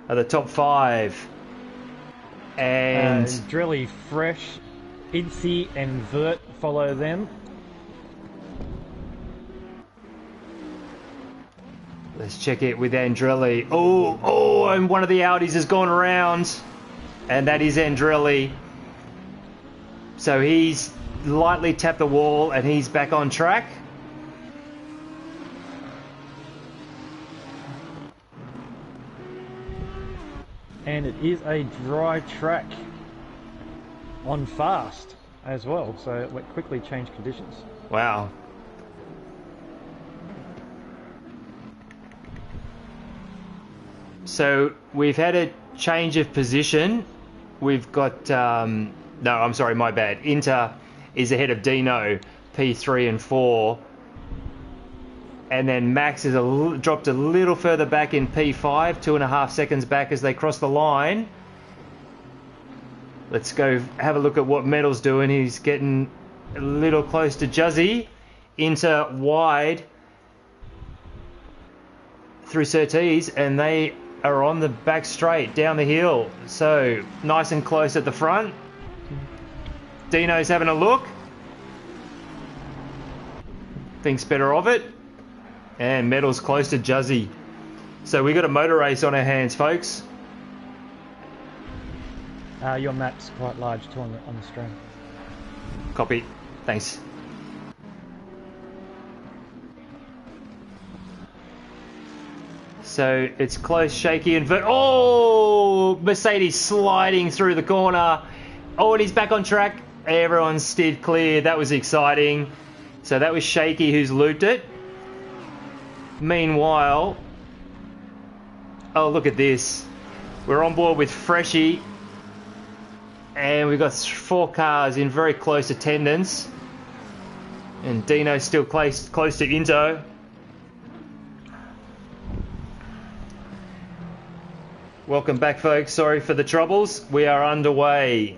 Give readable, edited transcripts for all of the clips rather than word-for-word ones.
are the top 5. And Drelly, Fresh, Idsi and Vert follow them. let's check it with Andrelli. Oh, and one of the Audis has gone around. And that is Andrelli. So he's lightly tapped the wall and he's back on track. And it is a dry track on fast as well, so it quickly changed conditions. Wow. So we've had a change of position. We've got, no, I'm sorry, my bad. Inter is ahead of Dino, P3 and 4. And then Max is dropped a little further back in P5, 2.5 seconds back as they cross the line. Let's go have a look at what Metal's doing. He's getting a little close to Juzzy. Inter wide through Surtees, and they are on the back straight down the hill. So nice and close at the front. Dino's having a look. Thinks better of it. And Metal's close to Juzzy. So we got a motor race on our hands, folks. Your map's quite large too on the stream. Copy. Thanks. So it's close, shaky, and oh! Mercedes sliding through the corner. Oh, and he's back on track. Everyone's steered clear. That was exciting. So that was Shaky who's looped it. Meanwhile, oh, look at this. We're on board with Freshie. And we've got 4 cars in very close attendance. And Dino's still close to Into. Welcome back, folks. Sorry for the troubles. We are underway.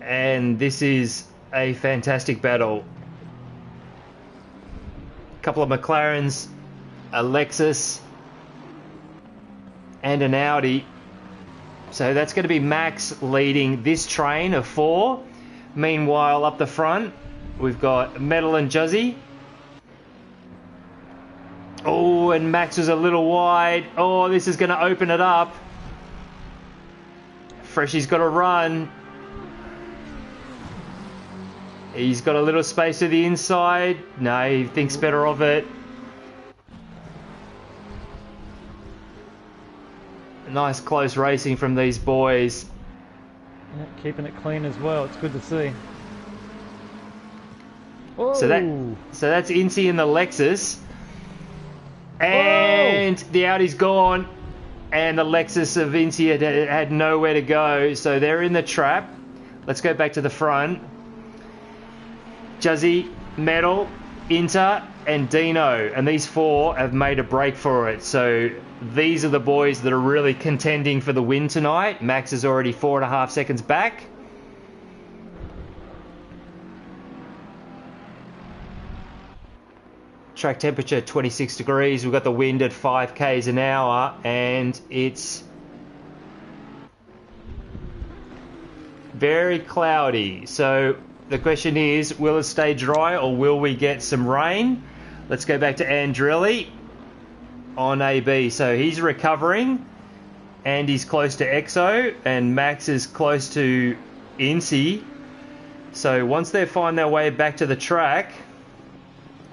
And this is a fantastic battle. A couple of McLarens, a Lexus, and an Audi. So that's going to be Max leading this train of 4. Meanwhile, up the front, we've got Metal and Juzzy. Oh, and Max was a little wide. Oh, this is going to open it up. Freshie's got to run. He's got a little space to the inside. No, he thinks better of it. Nice close racing from these boys. Yeah, keeping it clean as well. It's good to see. So that's Incy in the Lexus. And the Audi's gone. And the Lexus of Incy had nowhere to go. So they're in the trap. Let's go back to the front. Juzzy, Metal, Inter, and Dino. And these 4 have made a break for it. So these are the boys that are really contending for the win tonight. Max is already 4.5 seconds back. Track temperature 26 degrees. We've got the wind at 5 k's an hour, and it's very cloudy. So the question is, will it stay dry or will we get some rain? Let's go back to Andrelli on AB. So he's recovering, and he's close to Exo, and Max is close to Incy. So once they find their way back to the track,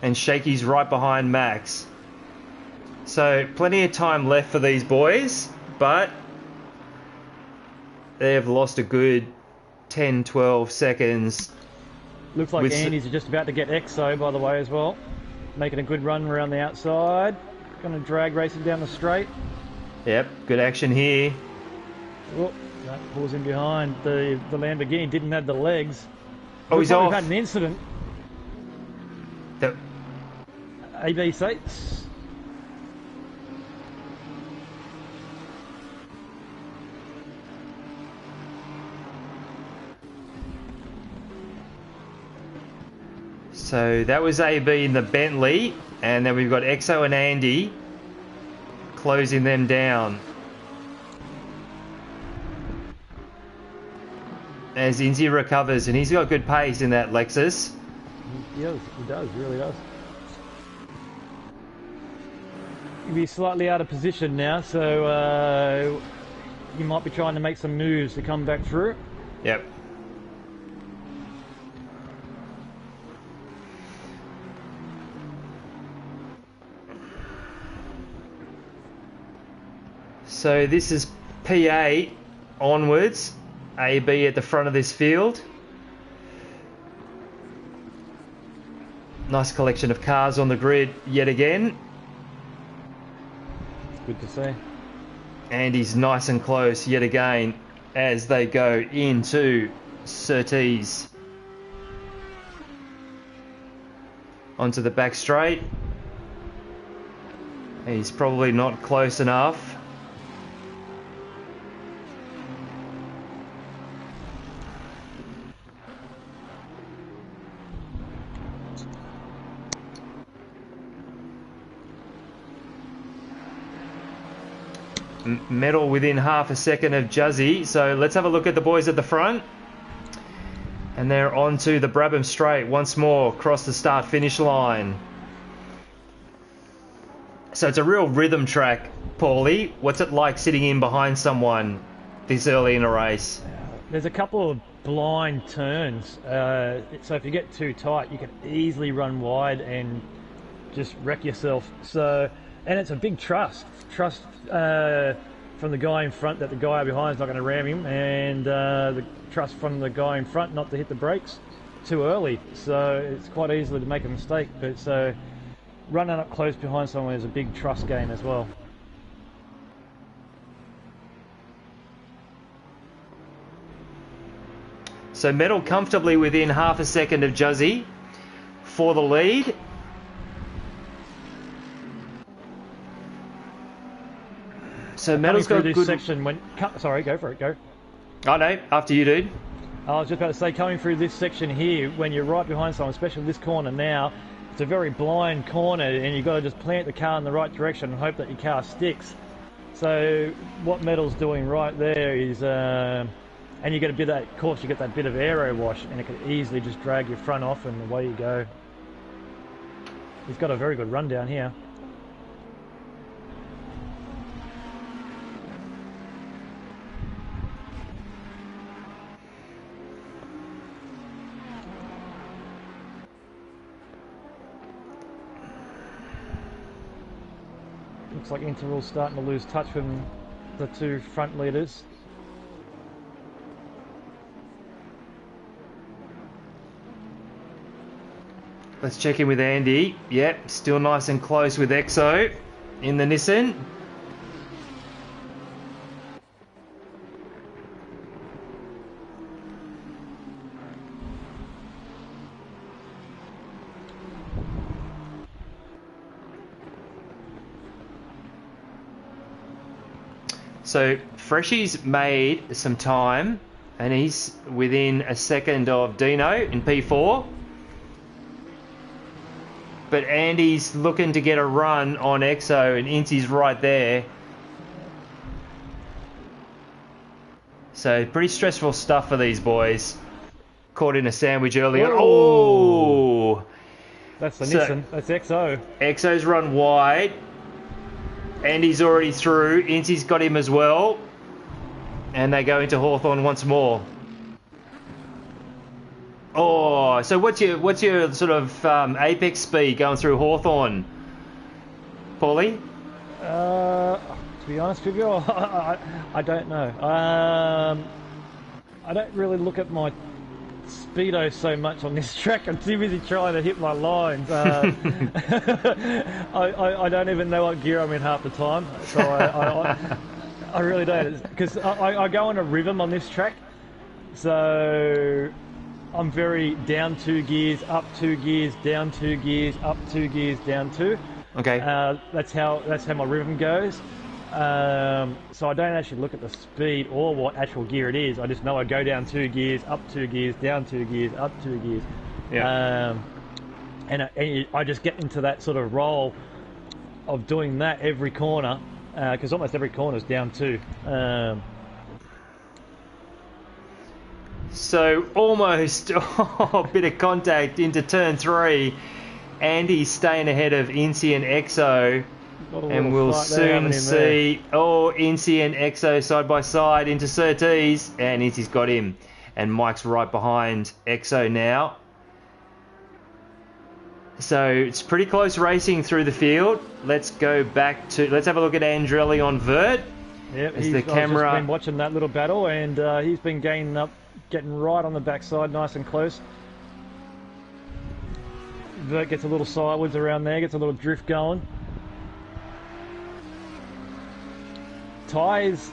and Shaky's right behind Max. So plenty of time left for these boys, but they have lost a good 10-12 seconds. Looks like Andy's just about to get Exo, by the way, as well. Making a good run around the outside. Going to drag racing down the straight. Yep, good action here. Oh, that pulls in behind. The Lamborghini didn't have the legs. Oh, he's off. We've had an incident. AB seats. So that was AB in the Bentley, and then we've got Exo and Andy closing them down. as Inzi recovers, and he's got good pace in that Lexus. He does, really does. He'll be slightly out of position now, so you might be trying to make some moves to come back through. Yep. So this is P8 onwards, AB at the front of this field. Nice collection of cars on the grid yet again. It's good to see. And he's nice and close yet again as they go into Surtees. Onto the back straight. He's probably not close enough. Medal within half a second of Juzzy. So let's have a look at the boys at the front. And they're on to the Brabham Straight once more across the start-finish line. So it's a real rhythm track, Paulie. What's it like sitting in behind someone this early in a race? There's a couple of blind turns. So if you get too tight, you can easily run wide and just wreck yourself. So, and it's a big trust from the guy in front that the guy behind is not going to ram him, and the trust from the guy in front not to hit the brakes too early. So it's quite easy to make a mistake. But so running up close behind someone is a big trust game as well. So Medal comfortably within half a second of Juzzy for the lead. So Medal's got a good section when. Sorry, go for it. Go. Oh no, after you, dude. I was just about to say, coming through this section here, when you're right behind someone, especially this corner now, it's a very blind corner, and you've got to just plant the car in the right direction and hope that your car sticks. So what Medal's doing right there is, and you get a bit of that, of course, you get that bit of aero wash, and it can easily just drag your front off, and away you go. He's got a very good run down here. Looks like Interval's starting to lose touch with the two front leaders. Let's check in with Andy. Yep, still nice and close with Exo in the Nissan. So Freshy's made some time, and he's within a second of Dino in P4. But Andy's looking to get a run on Exo, and Inti's right there. So pretty stressful stuff for these boys. Caught in a sandwich early on. Oh! That's the Nissan. That's Exo. Exo's run wide. Andy's already through. Inti's got him as well. And they go into Hawthorn once more. Oh, so what's your sort of apex speed going through Hawthorn, Paulie? To be honest with you, I don't know. I don't really look at my speedo so much on this track. I'm too busy trying to hit my lines. I don't even know what gear I'm in half the time, so I really don't, because I go on a rhythm on this track, so I'm very down 2 gears, up 2 gears, down 2 gears, up 2 gears, down 2. Okay. That's how my rhythm goes. So I don't actually look at the speed or what actual gear it is. I just know I go down 2 gears, up 2 gears, down 2 gears, up 2 gears. Yeah. And I just get into that sort of role of doing that every corner, because almost every corner is down 2. So almost a bit of contact into turn 3. Andy's staying ahead of Incy and Exo. And we'll soon see, Incy and Exo side by side into Surtees, and Incy's got him. And Mike's right behind Exo now. So it's pretty close racing through the field. Let's have a look at Andrelli on Vert. Yep, I've just been watching that little battle, and he's been gaining up, getting right on the backside, nice and close. Vert gets a little sideways around there, gets a little drift going. Tyres,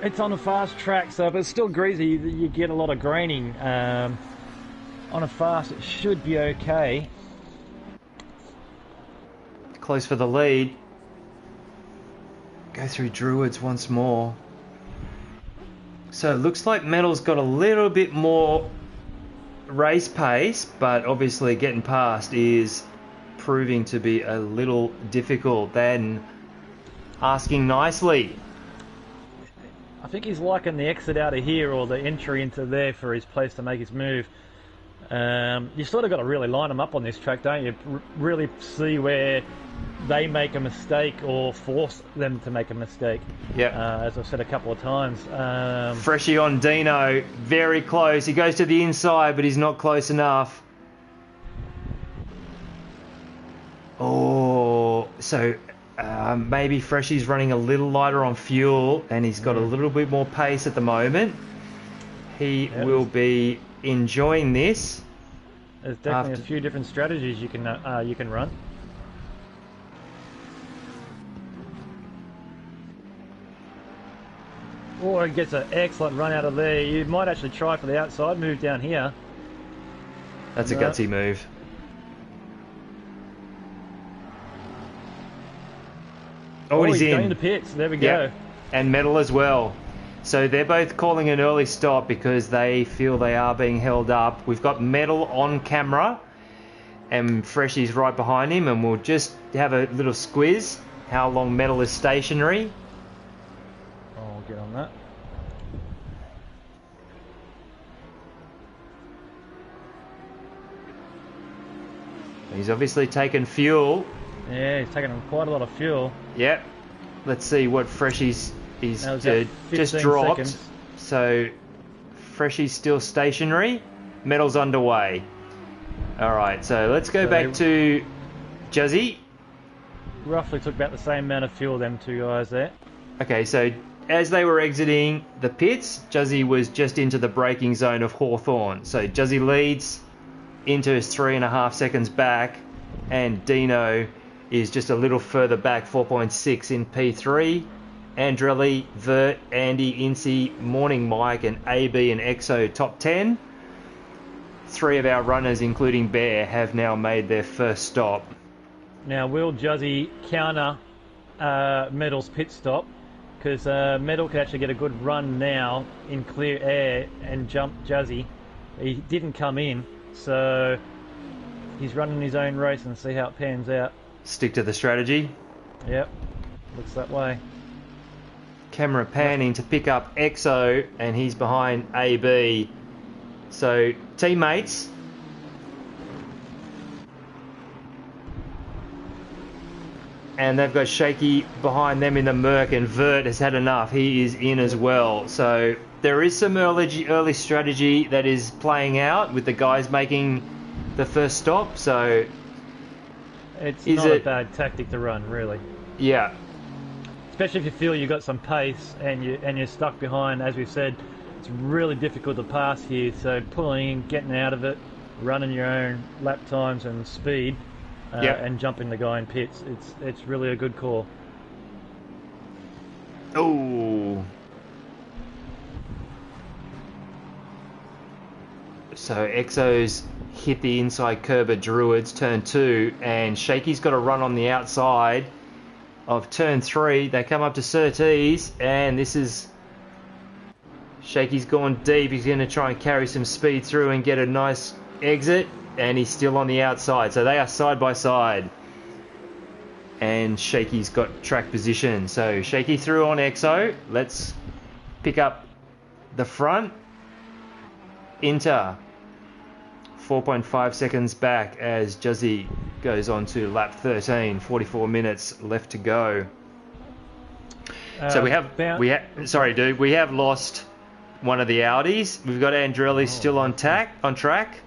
it's on a fast track, so if it's still greasy, you get a lot of graining. On a fast, it should be okay. Close for the lead. Go through Druids once more. So it looks like Metal's got a little bit more race pace, but obviously getting past is proving to be a little difficult. Then asking nicely. I think he's liking the exit out of here or the entry into there for his place to make his move. You sort of got to really line them up on this track, don't you? Really see where they make a mistake or force them to make a mistake. Yeah. As I've said a couple of times. Freshie on Dino, very close. He goes to the inside, but he's not close enough. So maybe Freshie's running a little lighter on fuel, and he's got a little bit more pace at the moment. He will be enjoying this. There's definitely a few different strategies you can run. Or he gets an excellent run out of there. You might actually try for the outside move down here. That's a gutsy move. He's in. Going in the pits. There we go. And Metal as well. So they're both calling an early stop because they feel they are being held up. We've got Metal on camera and Freshie's right behind him, and we'll just have a little squiz how long Metal is stationary. I'll get on that. He's obviously taken fuel. Yeah, he's taken quite a lot of fuel. Yep. Let's see what Freshie's just dropped. Seconds. So Freshie's still stationary. Metal's underway. Alright, so let's go back to Juzzy. Roughly took about the same amount of fuel, them two guys there. Okay, so as they were exiting the pits, Juzzy was just into the braking zone of Hawthorn. So Juzzy leads into his 3.5 seconds back, and Dino is just a little further back, 4.6 in P3. Andrelli, Vert, Andy, Incy, Morning Mike, and AB and Exo top 10. 3 of our runners, including Bear, have now made their first stop. Now, will Juzzy counter Metal's pit stop? Because Metal could actually get a good run now in clear air and jump Juzzy. He didn't come in, so he's running his own race and see how it pans out. Stick to the strategy. Yep, looks that way. Camera panning to pick up Exo, and he's behind AB. So, teammates. And they've got Shaky behind them in the Merc, and Vert has had enough. He is in as well. So, there is some early strategy that is playing out with the guys making the first stop. So, it's not a bad tactic to run, really. Yeah. Especially if you feel you've got some pace and you're stuck behind, as we've said, it's really difficult to pass here. So pulling in, getting out of it, running your own lap times and speed, and jumping the guy in pits, it's really a good call. Oh. So Exo's hit the inside curb at Druids, turn 2, and Shaky's got a run on the outside of turn 3. They come up to Surtees, and this is Shaky's gone deep. He's going to try and carry some speed through and get a nice exit, and he's still on the outside. So they are side by side, and Shaky's got track position. So Shaky through on Exo. Let's pick up the front. Inter 4.5 seconds back as Juzzy goes on to lap 13. 44 minutes left to go. So we have lost one of the Audis. We've got Andrelli still on track.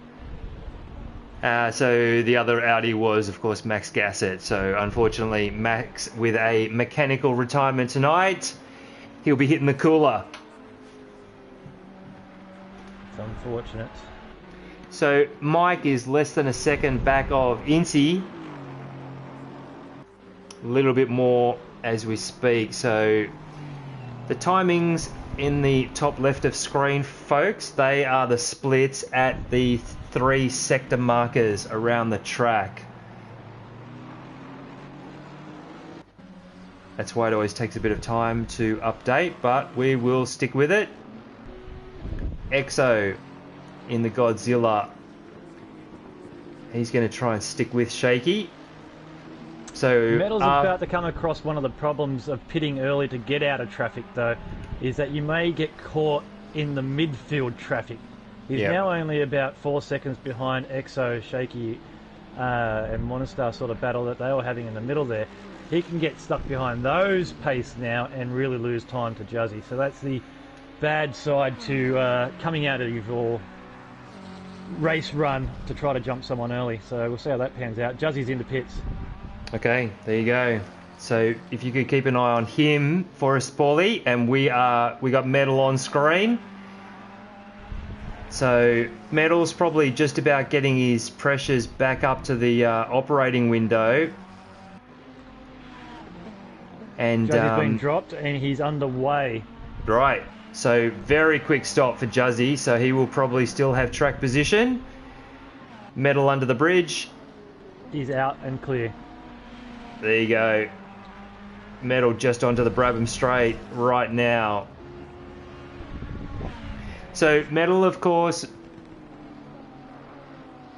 So the other Audi was, of course, Max Gassett. So unfortunately, Max with a mechanical retirement tonight. He'll be hitting the cooler. It's unfortunate. So Mike is less than a second back of Incy. A little bit more as we speak. So the timings in the top left of screen, folks, they are the splits at the 3 sector markers around the track. That's why it always takes a bit of time to update, but we will stick with it. Exo in the Godzilla. He's going to try and stick with Shaky. So Metal's about to come across one of the problems of pitting early to get out of traffic, though, is that you may get caught in the midfield traffic. He's now only about 4 seconds behind Exo, Shaky, and Monostar sort of battle that they were having in the middle there. He can get stuck behind those pace now and really lose time to Juzzy. So that's the bad side to coming out of your race run to try to jump someone early. So we'll see how that pans out. Juzzy's into pits. Okay, there you go. So if you could keep an eye on him for us, Paulie, and we got Metal on screen. So Metal's probably just about getting his pressures back up to the operating window. And Juzzy's been dropped and he's underway. Right. So very quick stop for Juzzy. So he will probably still have track position. Metal under the bridge. He's out and clear. There you go. Metal just onto the Brabham straight right now. So Metal, of course,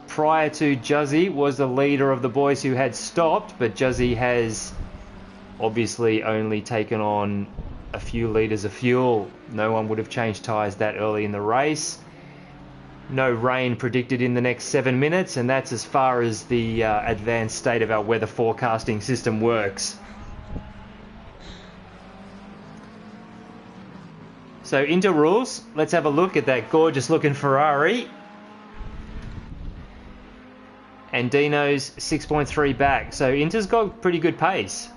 prior to Juzzy, was the leader of the boys who had stopped, but Juzzy has obviously only taken on a few litres of fuel. No one would have changed tyres that early in the race. No rain predicted in the next 7 minutes, and that's as far as the advanced state of our weather forecasting system works. So into rules, let's have a look at that gorgeous looking Ferrari. And Dino's 6.3 back, so Inter's got pretty good pace.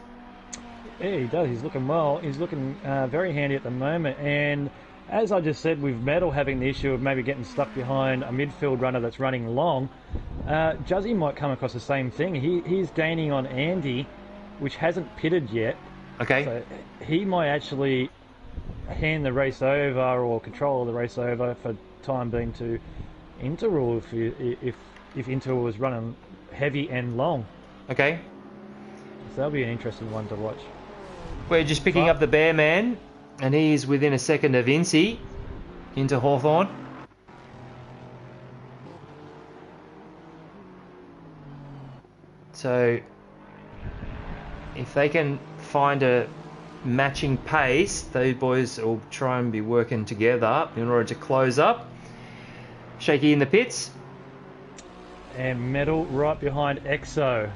Yeah, he does. He's looking well. He's looking very handy at the moment. And as I just said, with Metal having the issue of maybe getting stuck behind a midfield runner that's running long, Juzzy might come across the same thing. He's gaining on Andy, which hasn't pitted yet. Okay. So he might actually hand the race over or control the race over for time being to Interrule if Interrule was running heavy and long. Okay. So that'll be an interesting one to watch. We're just picking up the Bear Man, and he's within a second of Incy into Hawthorn. So if they can find a matching pace, those boys will try and be working together in order to close up. Shaky in the pits. And Metal right behind Exo.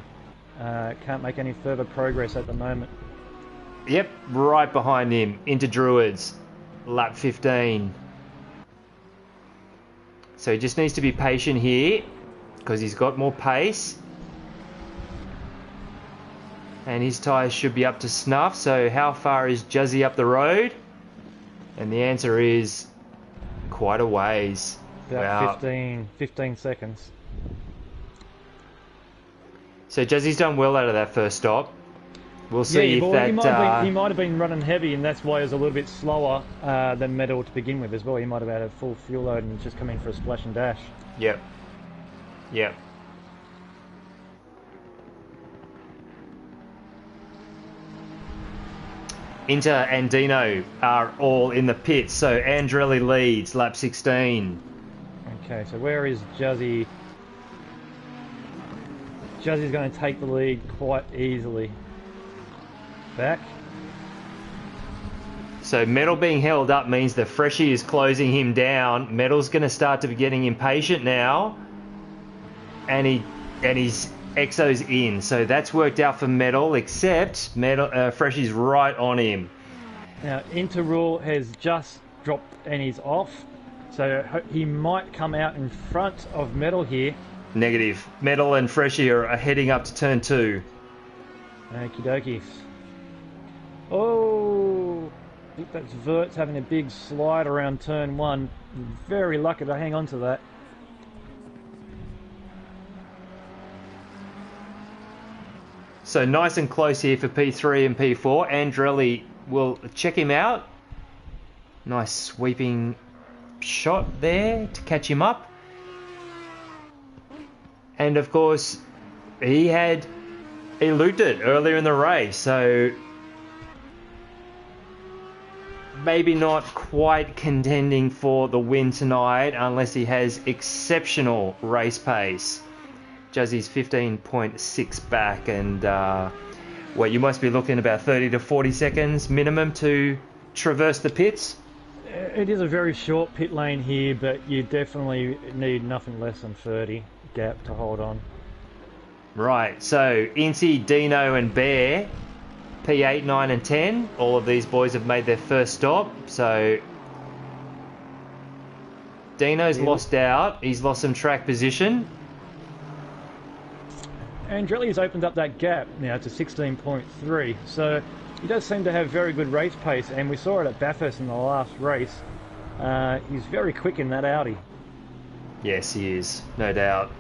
Can't make any further progress at the moment. Yep, right behind him. Into Druids. Lap 15. So he just needs to be patient here because he's got more pace. And his tyres should be up to snuff. So how far is Juzzy up the road? And the answer is quite a ways. About 15 seconds. So Juzzy's done well out of that first stop. We'll see if that... He might have been running heavy, and that's why he was a little bit slower than Metal to begin with as well. He might have had a full fuel load and just come in for a splash and dash. Yep. Yep. Inter and Dino are all in the pits. So Andrelli leads, lap 16. Okay, so where is Juzzy? Juzzy's going to take the lead quite easily. Back. So Metal being held up means the Freshie is closing him down. Metal's going to start to be getting impatient now. And he's Exo's in. So that's worked out for Metal, except Freshie's right on him. Now, Interrule has just dropped and he's off. So he might come out in front of Metal here. Negative. Metal and Freshie are heading up to turn 2. Okie dokies. Oh, I think that's Vert's having a big slide around turn 1. Very lucky to hang on to that. So nice and close here for P3 and P4. Andrelli will check him out. Nice sweeping shot there to catch him up. And of course, he looped it earlier in the race, so maybe not quite contending for the win tonight unless he has exceptional race pace. Juzzy's 15.6 back, and well, you must be looking about 30 to 40 seconds minimum to traverse the pits. It is a very short pit lane here, but you definitely need nothing less than 30 gap to hold on. Right, so Incy, Dino and Bear, P8, 9 and 10. All of these boys have made their first stop. So Dino's lost out. He's lost some track position. Andrelli's opened up that gap now to 16.3. So he does seem to have very good race pace, and we saw it at Bathurst in the last race. He's very quick in that Audi. Yes, he is, no doubt.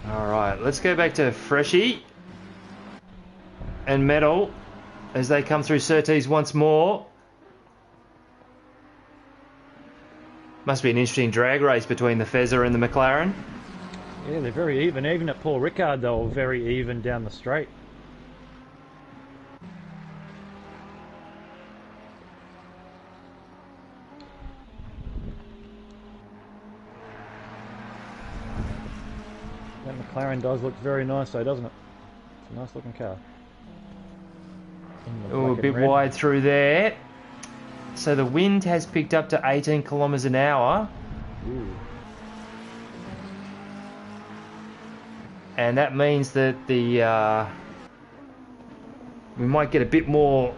Alright, let's go back to Freshie and Metal as they come through Surtees once more. Must be an interesting drag race between the Fezzer and the McLaren. Yeah, they're very even. Even at Paul Ricard, they were very even down the straight. That McLaren does look very nice though, doesn't it? It's a nice looking car. Oh, a bit wide through there. So the wind has picked up to 18 kilometres an hour. Ooh. And that means that we might get a bit more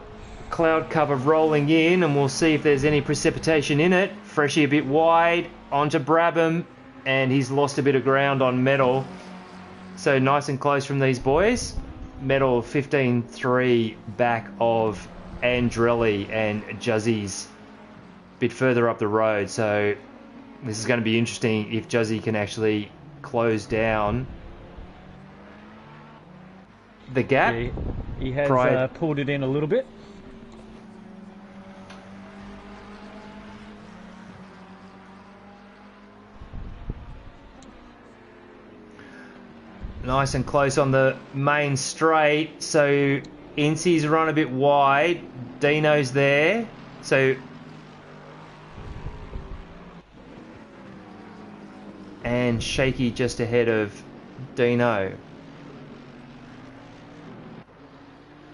cloud cover rolling in, and we'll see if there's any precipitation in it. Freshie a bit wide, onto Brabham, and he's lost a bit of ground on Metal. So nice and close from these boys. Metal 15.3 back of Andrelli, and Juzzy's a bit further up the road. So this is going to be interesting if Juzzy can actually close down the gap. Yeah, he has pulled it in a little bit. Nice and close on the main straight. So Incy's run a bit wide. Dino's there. So and Shaky just ahead of Dino.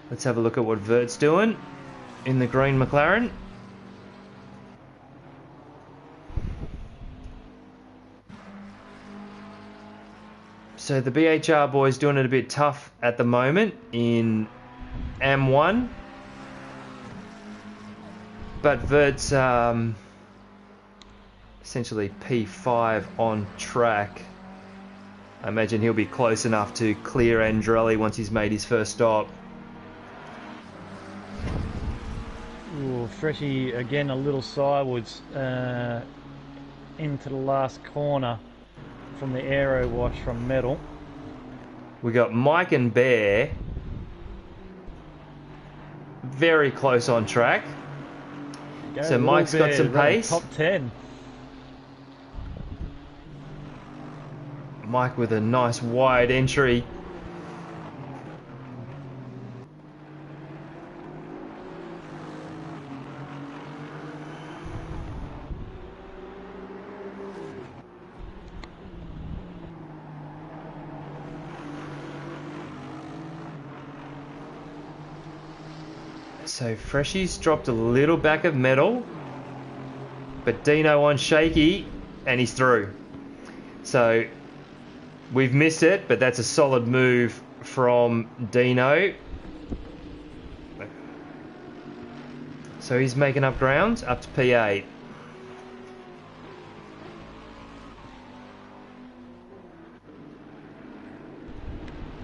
Let's have a look at what Vert's doing in the green McLaren. So the BHR boys doing it a bit tough at the moment in AM1. But Vert's essentially P5 on track. I imagine he'll be close enough to clear Andrelli once he's made his first stop. Ooh, Freshie again a little sideways into the last corner from the aero wash from Metal. We got Mike and Bear very close on track. So Mike's got some pace. Top 10. Mike with a nice wide entry. So Freshy's dropped a little back of metal, but Dino on shaky, and he's through. So we've missed it, but that's a solid move from Dino. So he's making up ground up to P8.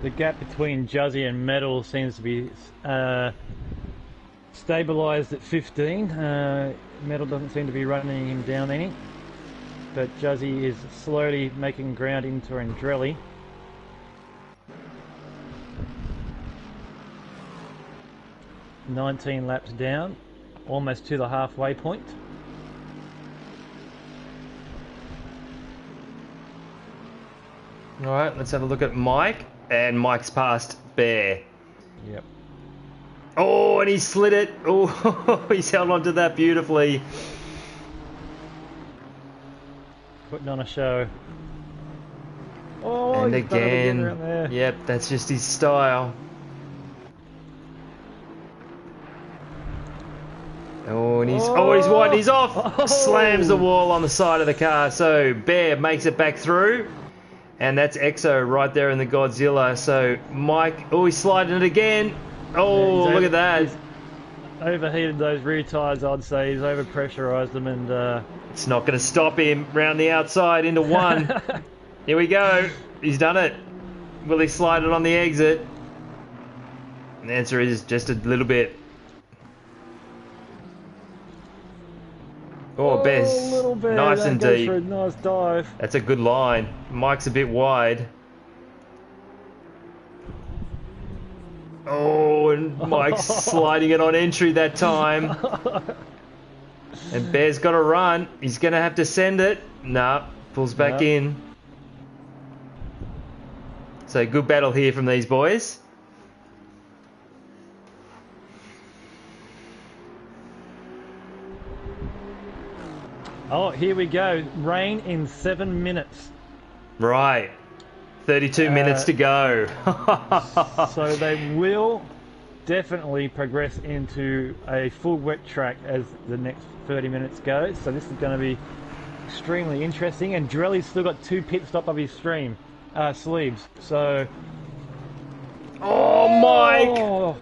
The gap between Juzzy and Metal seems to be stabilised at 15. Metal doesn't seem to be running him down any, but Juzzy is slowly making ground into Andrelli. "19 laps down, almost to the halfway point." All right, let's have a look at Mike, and Mike's passed Bear. Yep. Oh, and he slid it. Oh, he's held onto that beautifully. Putting on a show. Oh, And he's done it again, around there. yep, that's just his style. Oh, and he's wide, he's off. Oh. Slams the wall on the side of the car. So Bear makes it back through, and that's Exo right there in the Godzilla. So Mike, oh, he's sliding it again. Oh, Yeah, look at that. He's overheated those rear tyres, I'd say. He's overpressurised them, and It's not going to stop him round the outside into one. Here we go. He's done it. Will he slide it on the exit? And the answer is just a little bit. Oh, Bez. a little bit. Nice That and goes deep. for a nice dive. That's a good line. Mike's a bit wide. Oh, and Mike's sliding it on entry that time. And Bear's got to run. He's going to have to send it. Nah, pulls back in. So good battle here from these boys. Oh, here we go. Rain in 7 minutes. Right. 32 minutes to go. So they will definitely progress into a full wet track as the next 30 minutes go. So this is going to be extremely interesting. And Drelly's still got 2 pit stop of his sleeves. So... Oh, Mike!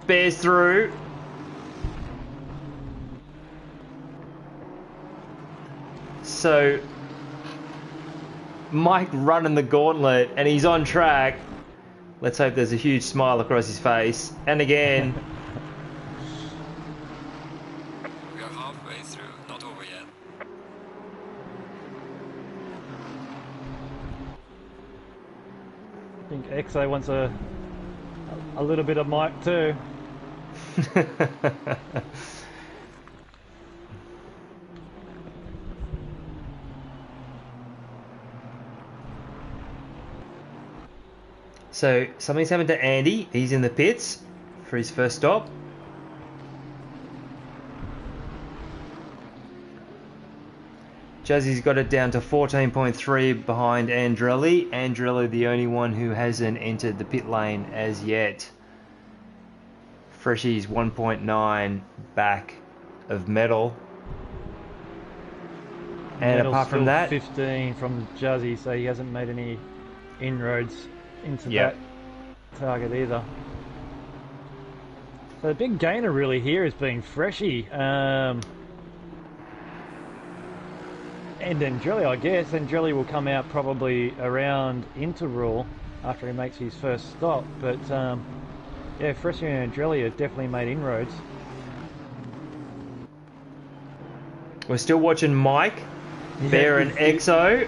Bears through. So Mike running the gauntlet, and he's on track. Let's hope there's a huge smile across his face. And again. We are halfway through, not over yet. I think Exo wants a little bit of Mike too. So something's happened to Andy. He's in the pits for his first stop. Jazzy's got it down to 14.3 behind Andrelli. Andrelli the only one who hasn't entered the pit lane as yet. Freshy's 1.9 back of Metal. And Metal's apart from still that, 15 from Juzzy, so he hasn't made any inroads into Yep. that target either. So the big gainer really here has been Freshy. And Andrelli, I guess. Andrelli will come out probably around interval after he makes his first stop. But yeah, Freshy and Andrelli have definitely made inroads. we're still watching Mike, Yeah, Bear and he's Exo.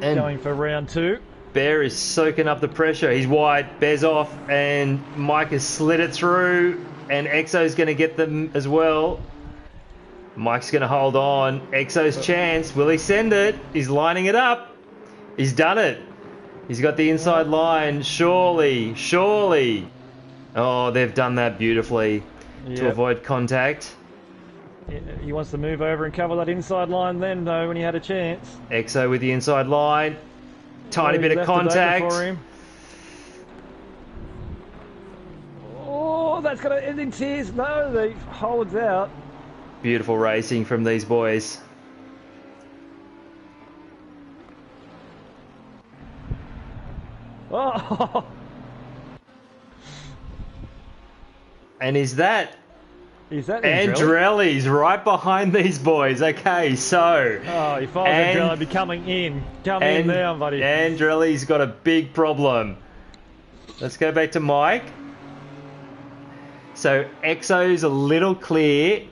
And going for round 2. Bear is soaking up the pressure. He's wide, Bear's off, and Mike has slid it through, and Exo's going to get them as well. Mike's going to hold on. Exo's chance. Will he send it? He's lining it up. He's done it. He's got the inside line. Surely, surely. Oh, they've done that beautifully to Yep. avoid contact. He wants to move over and cover that inside line then, though, when he had a chance. Exo with the inside line. Tiny Oh, bit he's of left it open contact. for him. Oh, that's going to end in tears. No, the holds out. Beautiful racing from these boys. Oh. And is that Andrelli? Andrelli's right behind these boys? Okay, so... Oh, if I was Andrelli, I'd be coming in. Come in now, buddy. Andrelli's got a big problem. Let's go back to Mike. So, Exo's a little clear.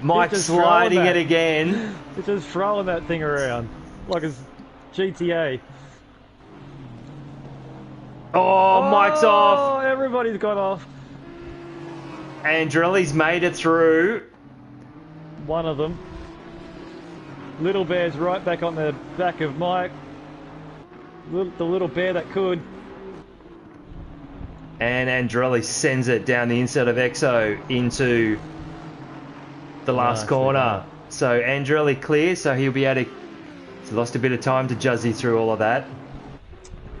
Mike's sliding it again. He's just throwing that thing around like it's GTA. Oh, Mike's off. Oh, everybody's got off. Andrelli's made it through. One of them. Little Bear's right back on the back of Mike. The little bear that could. And Andrelli sends it down the inside of Exo into the last corner. So Andrelli clear, so he'll be able to... He's lost a bit of time to Juzzy through all of that.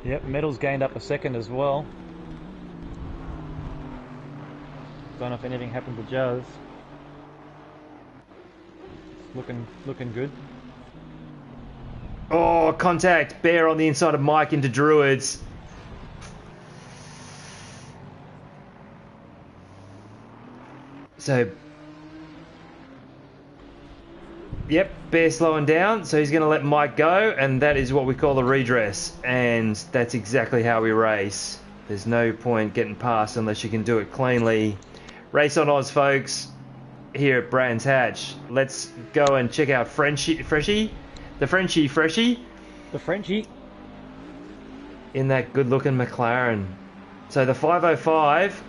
Yep, Metal's gained up a second as well. Don't know if anything happened to Juzz. Looking good. Oh, contact. Bear on the inside of Mike into Druids. So... Yep, Bear slowing down, so he's going to let Mike go, and that is what we call a redress. And that's exactly how we race. There's no point getting past unless you can do it cleanly. Race on Oz, folks, here at Brands Hatch. Let's go and check out Freshie. The Frenchie. In that good-looking McLaren. So the 505...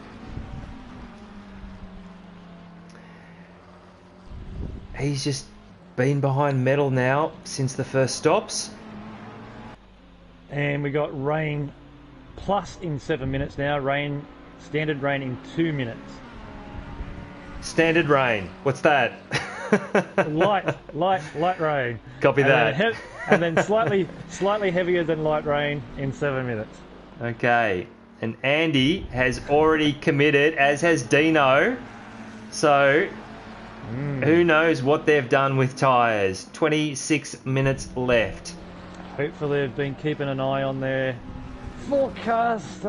He's just been behind Metal now since the first stops. And we got rain plus in 7 minutes now. Standard rain in 2 minutes. Standard rain. What's that? light rain. Copy that. And then slightly heavier than light rain in 7 minutes. Okay. And Andy has already committed, as has Dino. So... Who knows what they've done with tyres? 26 minutes left. Hopefully they've been keeping an eye on their forecast.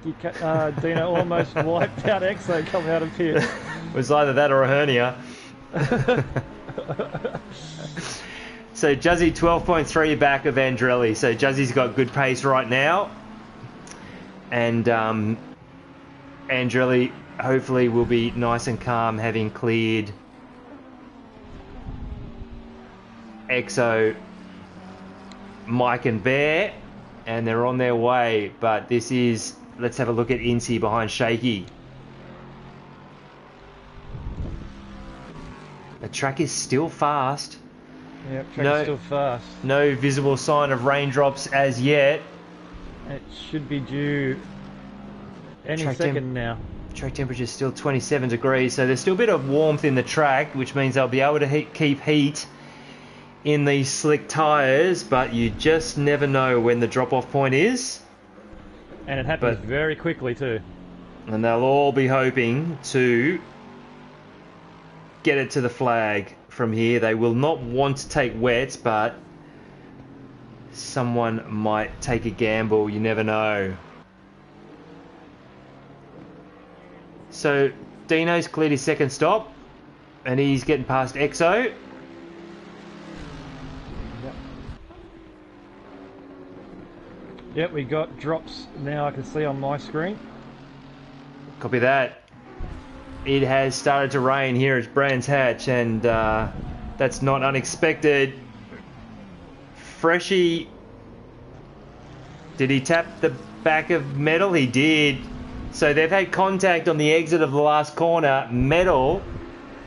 Dino almost wiped out Exo coming out of pit. It was either that or a hernia. So Juzzy 12.3 back of Andrelli. So Juzzy's got good pace right now. And Andrelli... hopefully we'll be nice and calm having cleared Exo, Mike and Bear, and they're on their way. But this is... Let's have a look at Incy behind Shaky. The track is still fast. Yeah, track's still fast. No visible sign of raindrops as yet. It should be due any second now. Track temperature is still 27 degrees, so there's still a bit of warmth in the track, which means they'll be able to keep heat in these slick tyres, but you just never know when the drop-off point is. And it happens very quickly too. And they'll all be hoping to get it to the flag from here. They will not want to take wets, but someone might take a gamble. You never know. So Dino's cleared his second stop, and he's getting past Exo. Yep, we got drops now. I can see on my screen. Copy that. It has started to rain here at Brands Hatch, and that's not unexpected. Freshie, did he tap the back of Metal? He did. So they've had contact on the exit of the last corner. Metal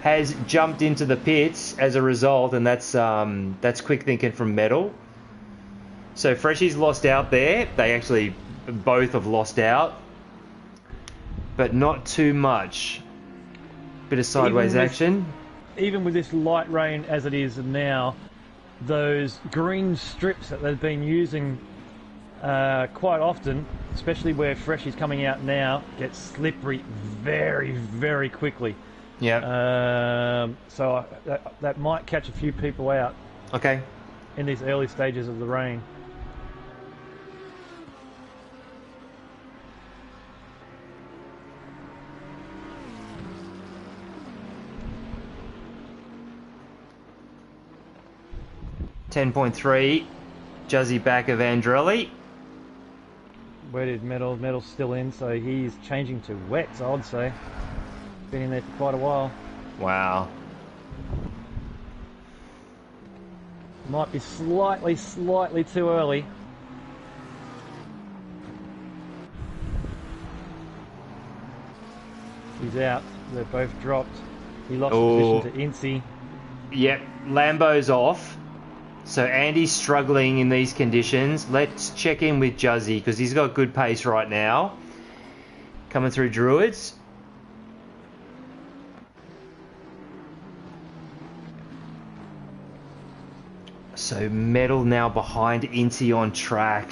has jumped into the pits as a result, and that's quick thinking from Metal. So Freshie's lost out there. They actually both have lost out, but not too much. Bit of sideways action. Even with this light rain as it is now, those green strips that they've been using quite often, especially where fresh is coming out now, gets slippery very, very quickly. Yeah. So that might catch a few people out Okay. in these early stages of the rain. .3, Juzzy back of Andrelli. Where did Metal? Metal's still in, so he's changing to wets, I would say. Been in there for quite a while. Wow. Might be slightly too early. He's out. They're both dropped. He lost position to Incy. Yep, Lambo's off. So Andy's struggling in these conditions. Let's check in with Juzzy because he's got good pace right now. Coming through Druids. So Metal now behind Incy on track.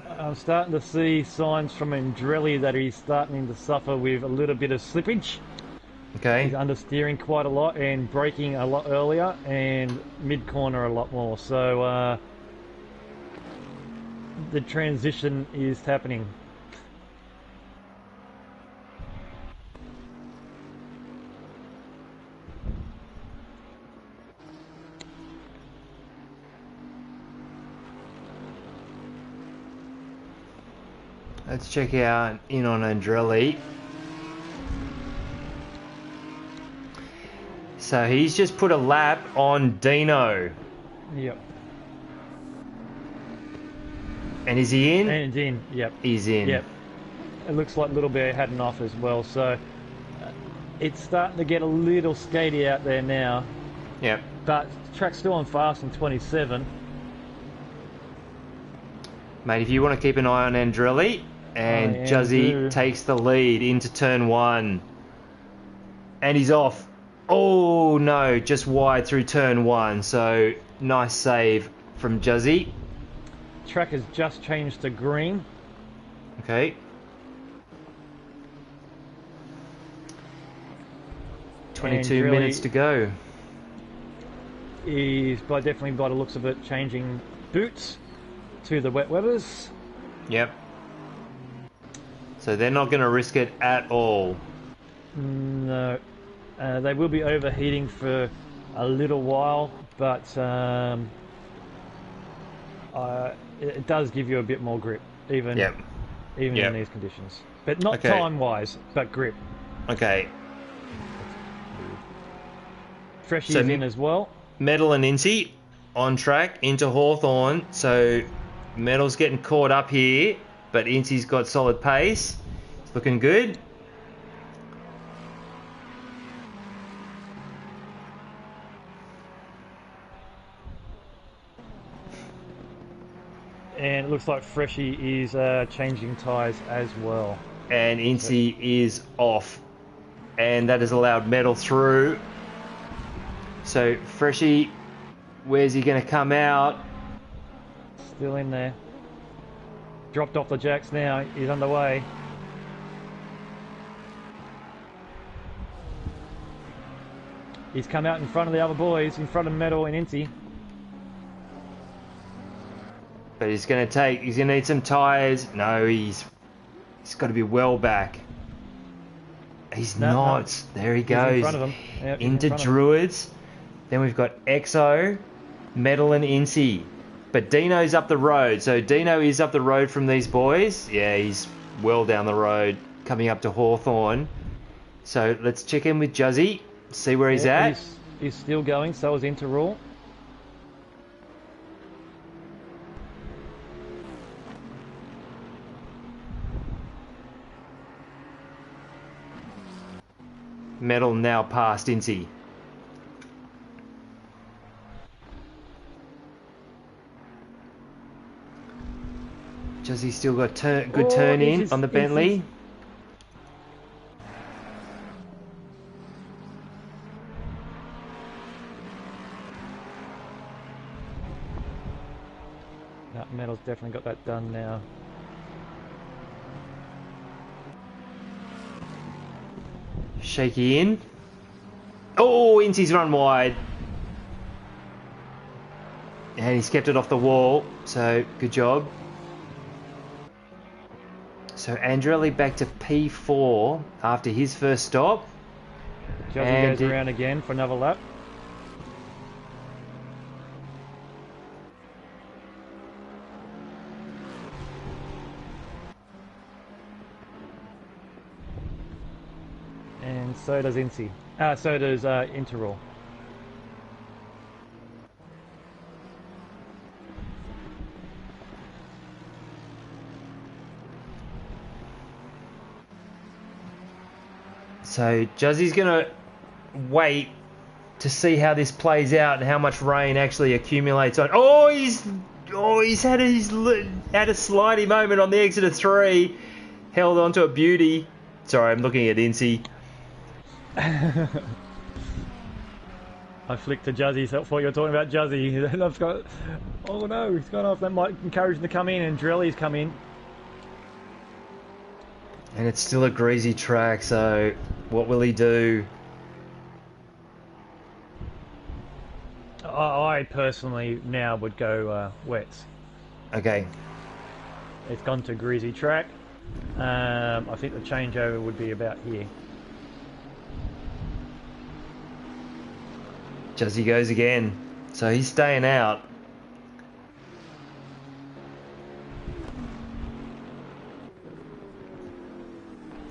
I'm starting to see signs from Andrelli that he's starting to suffer with a little bit of slippage. Okay. He's understeering quite a lot and braking a lot earlier and mid-corner a lot more. So the transition is happening. Let's check out in on Andrelli. So he's just put a lap on Dino. Yep. And is he in? And in, yep. He's in. Yep. It looks like Little Bear had an off as well, so it's starting to get a little skatey out there now. Yep. But the track's still on fast in 27. Mate, if you want to keep an eye on Andrelli, and Juzzy takes the lead into turn 1. And he's off. Oh no, just wide through turn 1. So nice save from Juzzy. Track has just changed to green. Okay. 22 minutes to go. He's definitely by the looks of it changing boots to the wet weathers. Yep. So they're not going to risk it at all. No. They will be overheating for a little while, but it does give you a bit more grip, even in these conditions. But not time-wise, but grip. Okay. Freshy's in as well. Metal and Incy on track into Hawthorn. So Metal's getting caught up here, but Incy's got solid pace. It's looking good. And it looks like Freshy is changing tyres as well. And Incy is off. And that has allowed Metal through. So Freshy, where's he going to come out? Still in there. Dropped off the jacks now. He's underway. He's come out in front of the other boys, in front of Metal and Incy. But he's going to need some tyres. No, he's got to be well back. He's not. No. There he goes. In front of him. Yep, into Druids. Then we've got Exo, Metal and Incy. But Dino's up the road. So Dino is up the road from these boys. Yeah, he's well down the road coming up to Hawthorn. So let's check in with Juzzy. See where he's at. He's still going. So is Interrule. Metal now past Incy. Juzzy still got good turn in on the Bentley. Metal's definitely got that done now. Shaky in. Oh, Incy's run wide. And he's kept it off the wall, so good job. So Andrelli back to P4 after his first stop. Juzzy goes around again for another lap. And so does Incy. So does Interroll. So Juzzy's going to wait to see how this plays out and how much rain actually accumulates on. He's had a slidey moment on the exit of 3. Held onto a beauty. Sorry, I'm looking at Incy. I flicked to Juzzy, so I thought you were talking about Juzzy. And I've got, oh no, he's gone off. That might encourage him to come in, and Drelly's come in. And it's still a greasy track, so what will he do? I personally now would go wets. Okay. It's gone to greasy track. I think the changeover would be about here. Juzzy goes again. So he's staying out.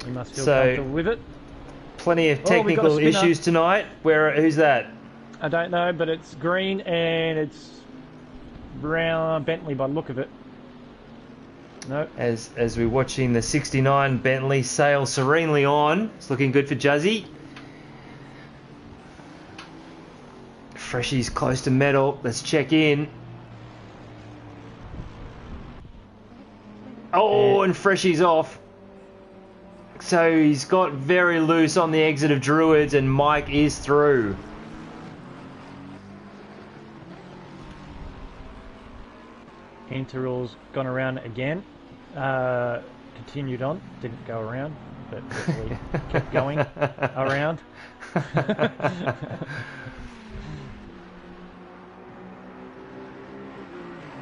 You must feel comfortable with it. Plenty of technical issues tonight. Who's that? I don't know, but it's green and it's brown Bentley by the look of it. No. As we're watching the 69 Bentley sail serenely on. It's looking good for Juzzy. Freshy's close to metal. Let's check in. And Freshy's off. So he's got very loose on the exit of Druids, and Mike is through. Interroll's gone around again. Continued on. Didn't go around, but definitely kept going around.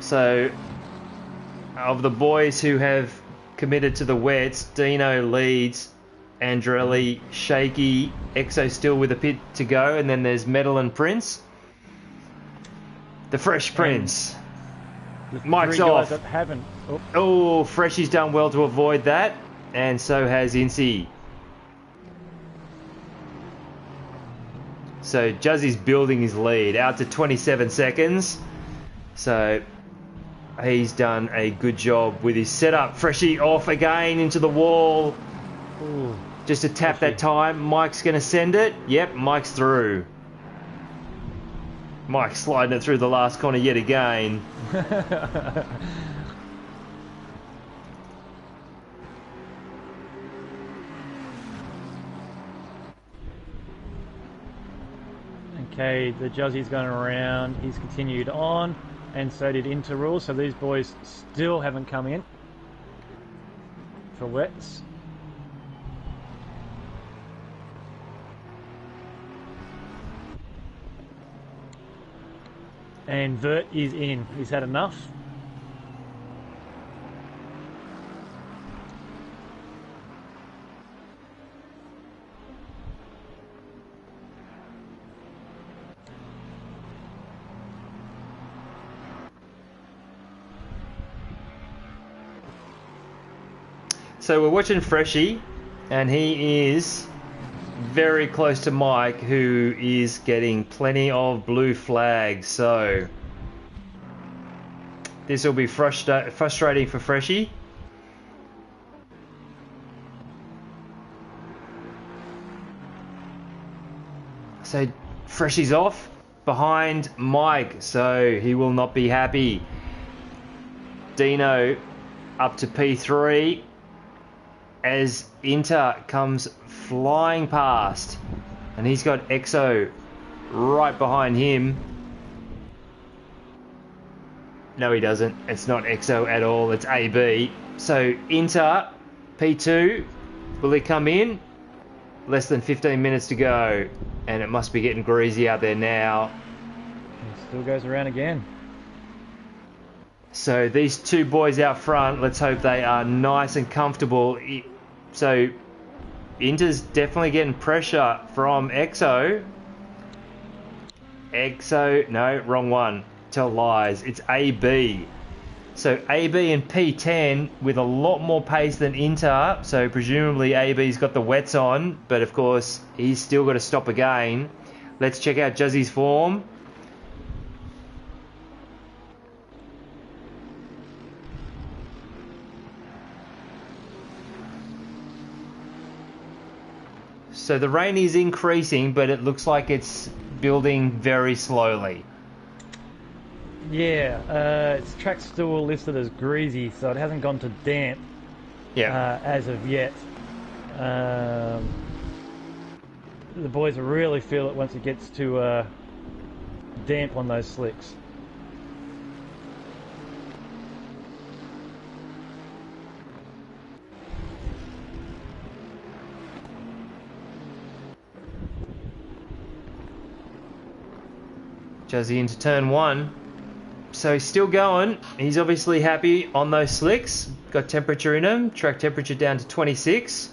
So, of the boys who have committed to the wets, Dino leads, Andrelli, Shaky, Exo still with a pit to go, and then there's Metal and Prince. The Fresh Prince. Mike's off. That haven't. Freshy's done well to avoid that, and so has Incy. So Juzzy's building his lead out to 27 seconds. So he's done a good job with his setup. Freshy off again into the wall. Ooh, just to tap that time. Mike's going to send it. Yep, Mike's through. Mike's sliding it through the last corner yet again. Okay, the Juzzy's going around. He's continued on, and so did Interroll. So these boys still haven't come in for wets. And Vert is in. He's had enough. So we're watching Freshy, and he is very close to Mike, who is getting plenty of blue flags. So this will be frustrating for Freshy. So Freshy's off behind Mike, so he will not be happy. Dino up to P3 as Inter comes flying past, and he's got Exo right behind him. No, he doesn't. It's not EXO at all. It's AB. So Inter, P2, will he come in? Less than 15 minutes to go. And it must be getting greasy out there now. It still goes around again. So these two boys out front, let's hope they are nice and comfortable. So Inter's definitely getting pressure from EXO. EXO, no, wrong one. Tell lies. It's AB. So AB and P10 with a lot more pace than Inter. So presumably AB's got the wets on, but of course he's still got to stop again. Let's check out Juzzy's form. So the rain is increasing, but it looks like it's building very slowly. Yeah, its track's still listed as greasy, so it hasn't gone to damp as of yet. The boys will really feel it once it gets to damp on those slicks. Juzzy into turn one. So he's still going. He's obviously happy on those slicks. Got temperature in him. Track temperature down to 26.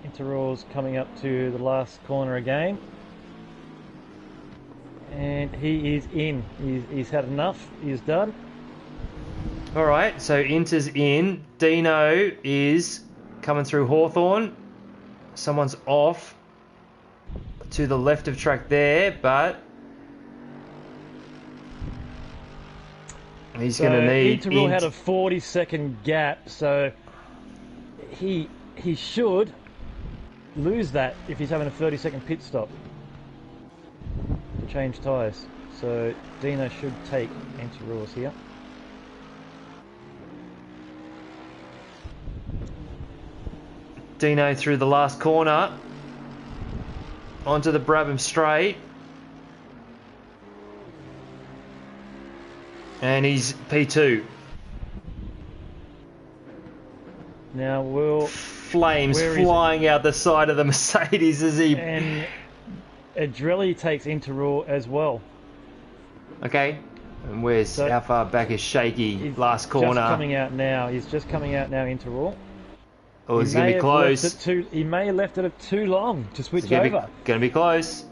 Interall's coming up to the last corner again. And he is in. He's had enough. He's done. Alright, so Inter's in. Dino is coming through Hawthorn. Someone's off to the left of track there, but he's going to need... Interall had a 40-second gap, so he should lose that if he's having a 30-second pit stop to change tyres. So Dino should take Interall's here. Dino through the last corner. Onto the Brabham straight. And he's P2. Now will flames flying out the side of the Mercedes as he... And Adrelli takes Interall as well. Okay. And where's... how far back is Shaky? Last corner. Just coming out now. He's just coming out now, Interall. Oh, he's going to be close. He may have left it too long to switch over. Going to be close.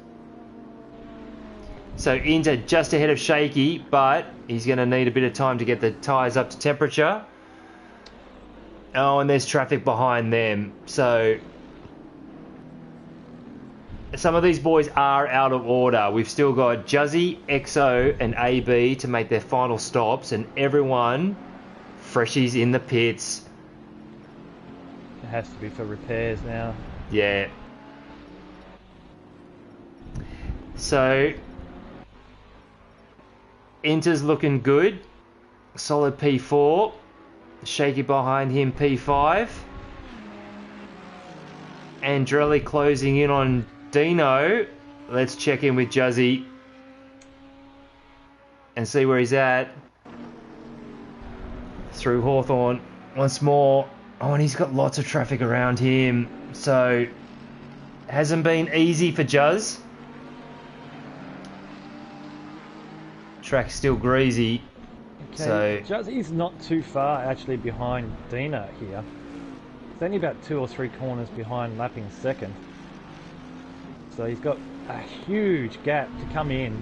So Inter just ahead of Shaky, but he's going to need a bit of time to get the tyres up to temperature. Oh, and there's traffic behind them. So some of these boys are out of order. We've still got Juzzy, EXO and AB to make their final stops, and everyone freshies in the pits. It has to be for repairs now. Yeah. So Inter's looking good. Solid P4. Shaky behind him P5. Andrelli closing in on Dino. Let's check in with Juzzy and see where he's at. Through Hawthorn once more. Oh, and he's got lots of traffic around him. So, hasn't been easy for Juz. Track's still greasy. Okay. So Juzzy's not too far actually behind Dino here. It's only about 2 or 3 corners behind lapping second. So he's got a huge gap to come in.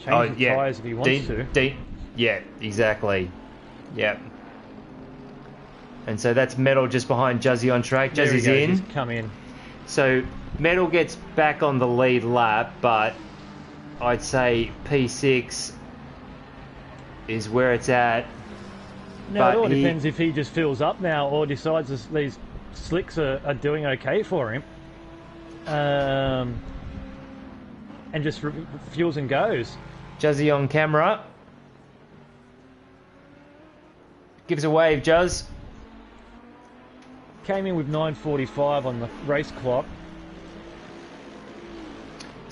Change the tyres if he wants to. Yeah, exactly. Yeah. And so that's Metal just behind Juzzy on track. Juzzy's in. He's come in. So Metal gets back on the lead lap, but I'd say P6 is where it's at. Now it all depends if he just fills up now or decides these slicks are doing okay for him. And just fuels and goes. Juzzy on camera. Gives a wave, Juzz. Came in with 9:45 on the race clock.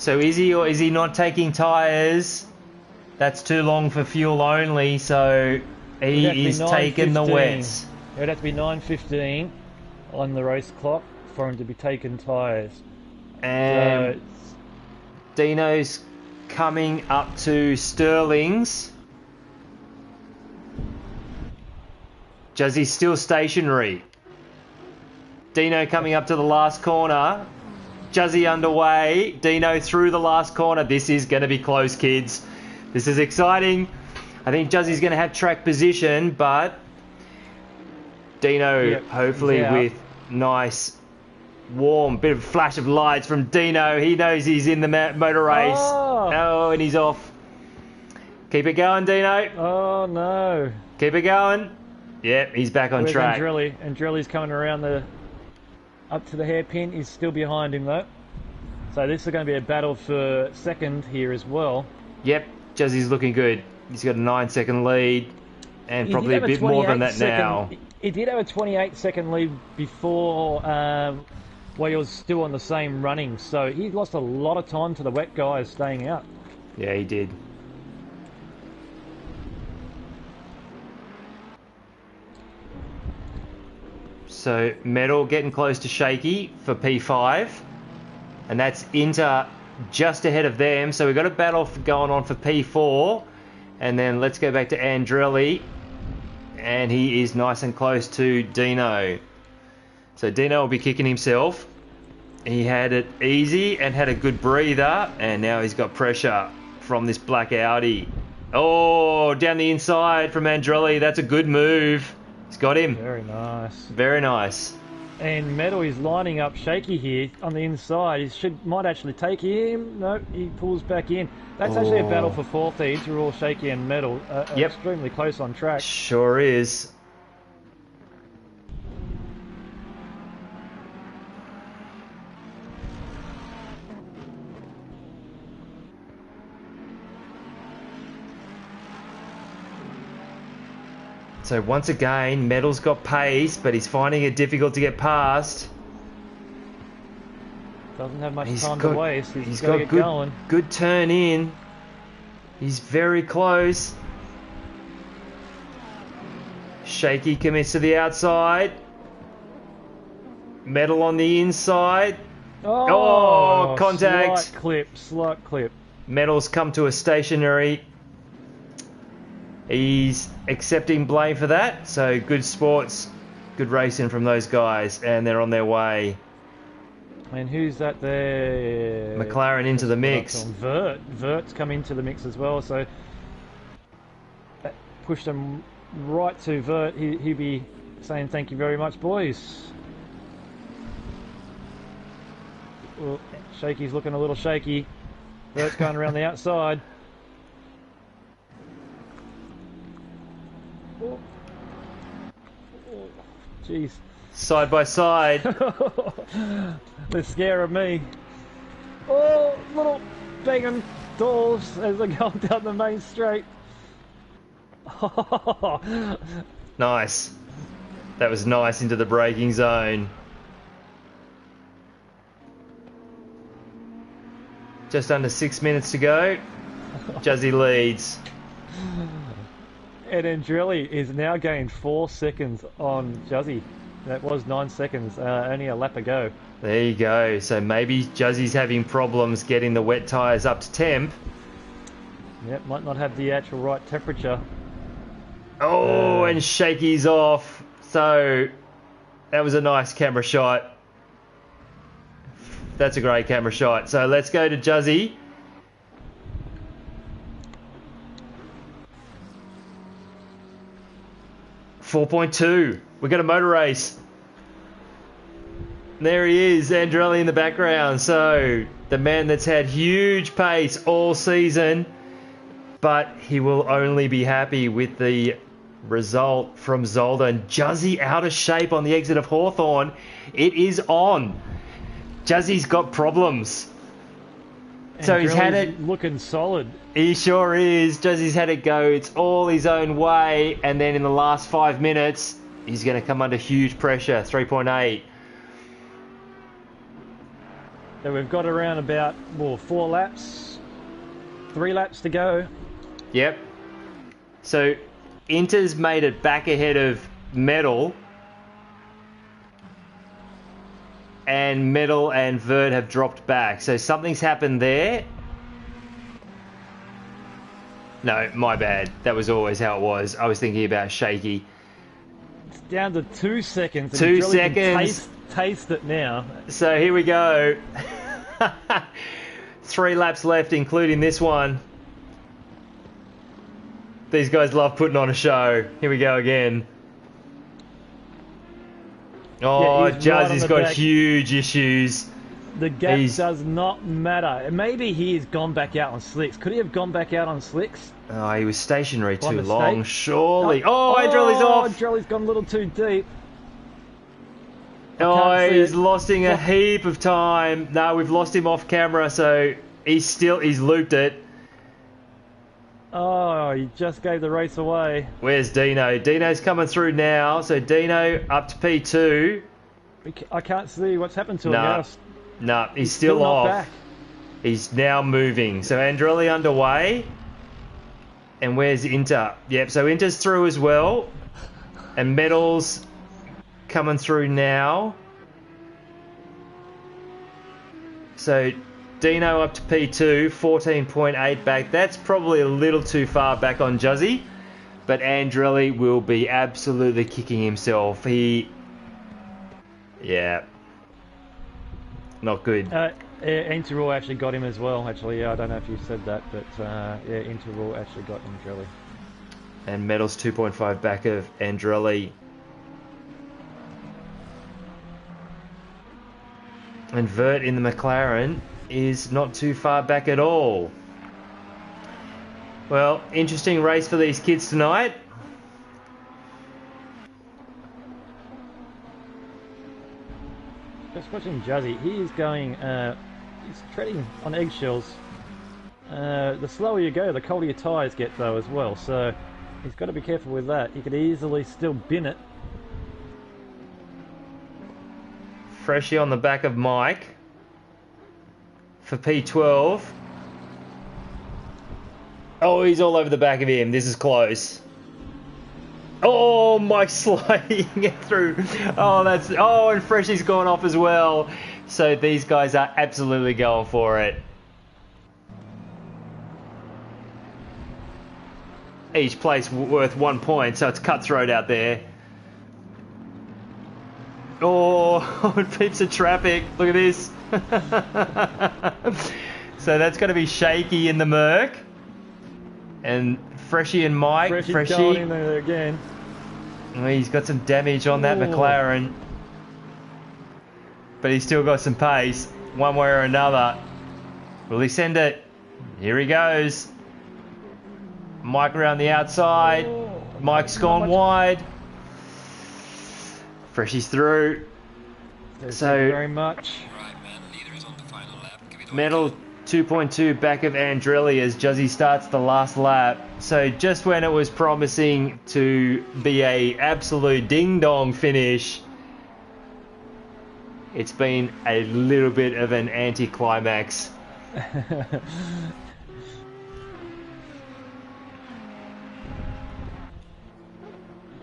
So is he or is he not taking tyres? That's too long for fuel only, so he is taking the wets. It would have to be 9:15 on the race clock for him to be taking tyres. And Dino's coming up to Sterling's. Juzzy's still stationary. Dino coming up to the last corner. Juzzy underway. Dino through the last corner. This is going to be close, kids. This is exciting. I think Juzzy's going to have track position, but Dino hopefully with nice, warm, bit of flash of lights from Dino. He knows he's in the motor race. Oh, and he's off. Keep it going, Dino. Oh, no. Keep it going. Yep, he's back on track. Andrelli's coming around up to the hairpin. He's still behind him, though. So this is going to be a battle for second here as well. Yep, Juzzy's looking good. He's got a 9-second lead and probably a bit more than that now. He did have a 28-second lead before while he was still on the same running. So he lost a lot of time to the wet guys staying out. Yeah, he did. So Metal getting close to Shaky for P5. And that's Inter just ahead of them. So we've got a battle going on for P4. And then let's go back to Andrelli. And he is nice and close to Dino. So Dino will be kicking himself. He had it easy and had a good breather. And now he's got pressure from this black Audi. Oh, down the inside from Andrelli. That's a good move. He's got him. Very nice. Very nice. And Metal is lining up Shaky here on the inside. He might actually take him. No, he pulls back in. That's actually a battle for fourth. These are all Shaky and Metal. Extremely close on track. Sure is. So once again, Metal's got pace, but he's finding it difficult to get past. Doesn't have much time to waste. He's got good turn in. He's very close. Shaky commits to the outside. Metal on the inside. Oh, contact. Slight clip. Metal's come to a stationary. He's accepting blame for that. So good sports, good racing from those guys, and they're on their way. And who's that there? McLaren into the mix. Vert's come into the mix as well, so that pushed him right to Vert. He'd be saying thank you very much, boys. Well, Shaky's looking a little shaky. Vert's going around the outside. Jeez. Side by side. The scare of me. Oh, little banging doors as they go down the main straight. Nice. That was nice into the braking zone. Just under 6 minutes to go. Juzzy leads. And Andrelli is now gained 4 seconds on Juzzy. That was 9 seconds, only a lap ago. There you go. So maybe Juzzy's having problems getting the wet tyres up to temp. Yep, might not have the actual right temperature. Oh, and Shaky's off. So that was a nice camera shot. That's a great camera shot. So let's go to Juzzy. .2. We got a motor race. There he is, Andrelli in the background. So the man that's had huge pace all season, but he will only be happy with the result from Zolder. And Juzzy out of shape on the exit of Hawthorn. It is on. Juzzy's got problems. So he's had it looking solid. He sure is. Juzzy's had it go. It's all his own way. And then in the last 5 minutes, he's going to come under huge pressure. 3.8. So we've got around about 4 laps, 3 laps to go. Yep. So Inter's made it back ahead of Metal. And Metal and Vert have dropped back. So something's happened there. No, my bad. That was always how it was. I was thinking about shaky. It's down to 2 seconds. And 2 you really seconds. Can taste it now. So here we go. 3 laps left, including this one. These guys love putting on a show. Here we go again. Oh, Yeah, Jazzy's got huge issues. The gap does not matter. Maybe he has gone back out on slicks. Could he have gone back out on slicks? Oh, he was stationary By too mistake? long, surely. Oh, Andrelli's off. Andrelli's gone a little too deep. Oh, he's losing a heap of time. No, we've lost him off camera, so he's looped it. Oh, he just gave the race away. Where's Dino? Dino's coming through now. So Dino up to P2. I can't see what's happened to him now. No, he's still not off. back. He's now moving. So Andrelli underway. And where's Inter? Yep, so Inter's through as well. And Metal's coming through now. So Dino up to P2, 14.8 back. That's probably a little too far back on Juzzy. But Andrelli will be absolutely kicking himself. Yeah. Not good. Interval actually got him as well. Actually, yeah, I don't know if you said that, but yeah, Interval actually got Andrelli. And Metal's 2.5 back of Andrelli. And Vert in the McLaren is not too far back at all. Well, interesting race for these kids tonight. Just watching Juzzy, he is going, he's treading on eggshells. The slower you go, the colder your tyres get though as well, so he's got to be careful with that. He could easily still bin it. Freshie on the back of Mike for P12. Oh, he's all over the back of him. This is close. Oh, Mike's sliding it through. Oh, and Freshie's gone off as well. So these guys are absolutely going for it. Each place worth 1 point, so it's cutthroat out there. Oh, peeps of traffic. Look at this. So that's going to be shaky in the Merc. And Freshie and Mike. Freshie's going in there again. Oh, he's got some damage on that McLaren. But he's still got some pace, one way or another. Will he send it? Here he goes. Mike around the outside. Mike's gone wide. Freshie's through. Thank So you very much. Right, man. Leader is on the final lap. Give it all. Metal 2.2 back of Andrelli as Juzzy starts the last lap. So just when it was promising to be a absolute ding-dong finish, it's been a little bit of an anticlimax.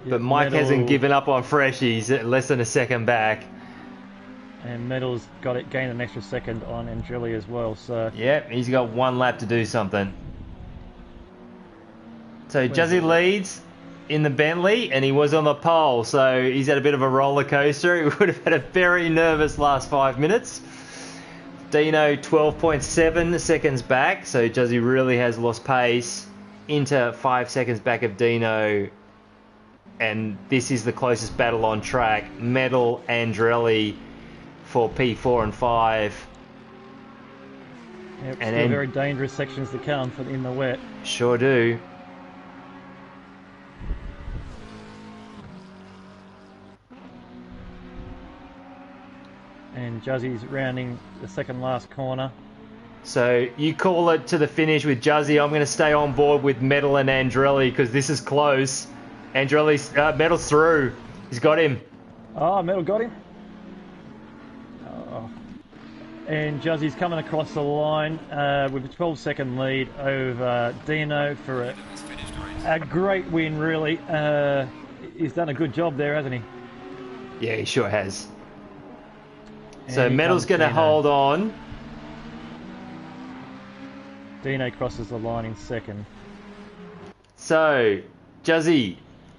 But Mike hasn't given up on Fresh. He's at less than a second back. And Metal's got it, gained an extra second on Andrelli as well. So Yep, he's got 1 lap to do something. So Juzzy leads in the Bentley, and he was on the pole, so he's had a bit of a roller coaster. He would have had a very nervous last 5 minutes. Dino 12.7 seconds back, so Juzzy really has lost pace. Into 5 seconds back of Dino, and this is the closest battle on track. Metal Andrelli for P4 and 5. yep, And still very dangerous sections to come in the wet. Sure do. And Juzzy's rounding the second last corner. So you call it to the finish with Juzzy. I'm going to stay on board with Metal and Andrelli because this is close. Andrelli's Metal's through. He's got him. Oh, Metal got him. Oh. And Juzzy's coming across the line with a 12-second lead over Dino for He's finished the race. a great win, really. He's done a good job there, hasn't he? Yeah, he sure has. And So here Metal's comes going to Dino. hold on. Dino crosses the line in second. So, Juzzy,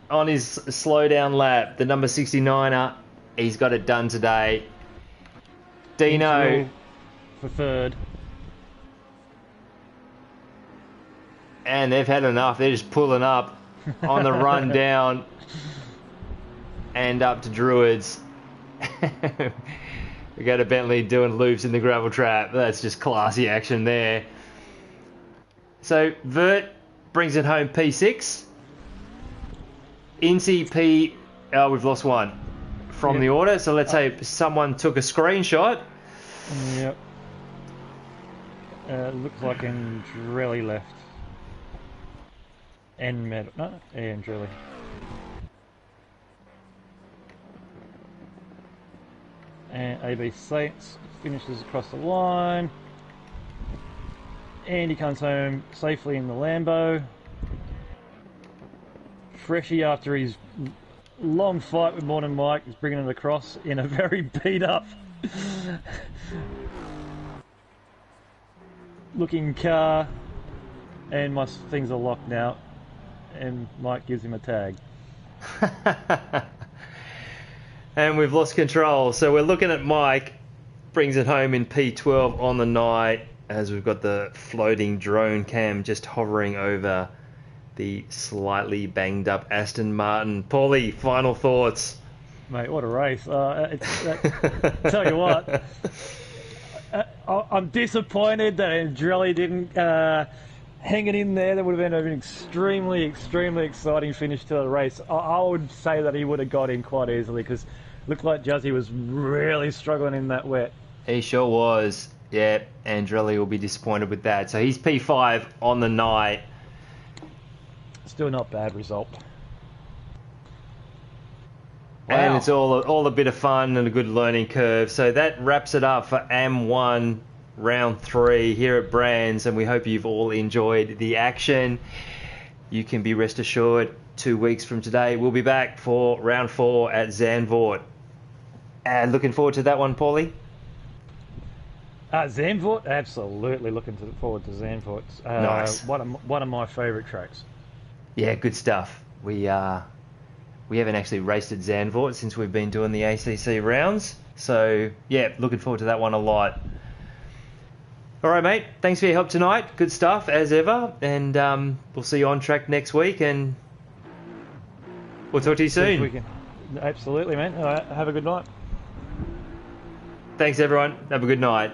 on his slow down lap, the number 69er, he's got it done today. Dino, Inchville for third. and they've had enough. They're just pulling up on the run down and up to Druids. We got a Bentley doing loops in the gravel trap. That's just classy action there. So Vert brings it home P6. Incy P... Oh, we've lost one from Yep. the order. So let's say someone took a screenshot. Yep. Looks like Andrelli left. And Metal. No, Andrelli. And AB Saints finishes across the line. And he comes home safely in the Lambo. Freshie, after his long fight with Morton Mike, is bringing it across in a very beat up looking car. And my things are locked now. And Mike gives him a tag. And we've lost control. So we're looking at Mike. Brings it home in P12 on the night, as we've got the floating drone cam just hovering over the slightly banged up Aston Martin. Paulie, final thoughts? Mate, what a race. Tell you what, I'm disappointed that Andrelli didn't hang it in there. That would have been an extremely, extremely exciting finish to the race. I would say that he would have got in quite easily, because it looked like Juzzy was really struggling in that wet. He sure was. Yeah, Andrelli will be disappointed with that. So he's P5 on the night. Still not bad result. And Wow. it's all a bit of fun and a good learning curve. So that wraps it up for AM1 round 3 here at Brands, and we hope you've all enjoyed the action. You can be rest assured 2 weeks from today we'll be back for round 4 at Zandvoort. And looking forward to that one, Paulie. Zandvoort, absolutely looking forward to Zandvoort. Nice. One of my favourite tracks. Yeah, good stuff. We haven't actually raced at Zandvoort since we've been doing the ACC rounds. So, yeah, looking forward to that one a lot. All right, mate. Thanks for your help tonight. Good stuff, as ever. And we'll see you on track next week. And we'll talk to you soon. Absolutely, man. All right, have a good night. Thanks, everyone. Have a good night.